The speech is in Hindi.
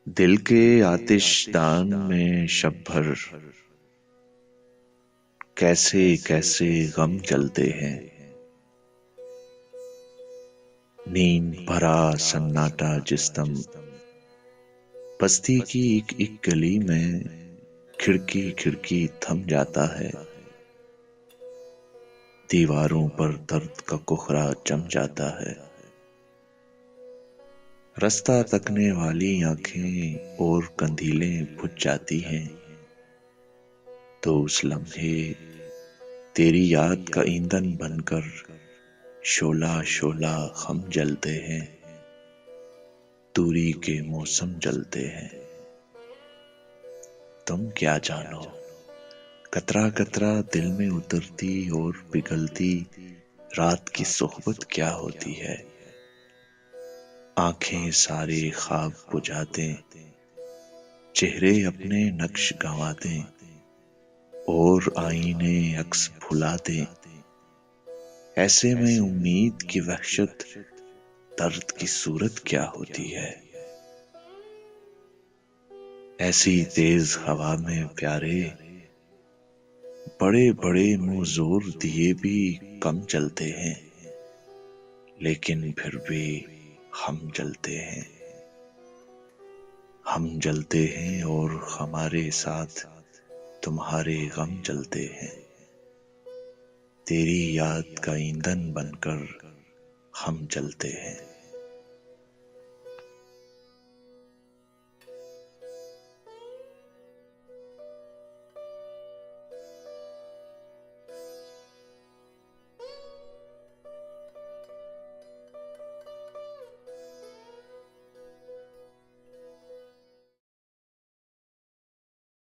दिल के आतिशदान में शब भर कैसे कैसे गम जलते हैं। नींद भरा सन्नाटा जिस दम बस्ती की एक एक गली में खिड़की खिड़की थम जाता है। दीवारों पर दर्द का कोहरा जम जाता है। रास्ता तकने वाली आंखें और कंधीलें बुझ जाती हैं। तो उस लम्हे तेरी याद का ईंधन बनकर शोला शोला हम जलते हैं। दूरी के मौसम जलते हैं। तुम क्या जानो कतरा कतरा दिल में उतरती और पिघलती रात की सोहबत क्या होती है। आंखें सारे ख्वाब बुझा दें, चेहरे अपने नक्श गंवा दें और आईने अक्स भुला दें। ऐसे में उम्मीद की वहशत दर्द की सूरत क्या होती है। ऐसी तेज हवा में प्यारे बड़े बड़े मुंह जोर दिए भी कम चलते हैं। लेकिन फिर भी हम जलते हैं। हम जलते हैं और हमारे साथ तुम्हारे गम जलते हैं। तेरी याद का ईंधन बनकर हम जलते हैं।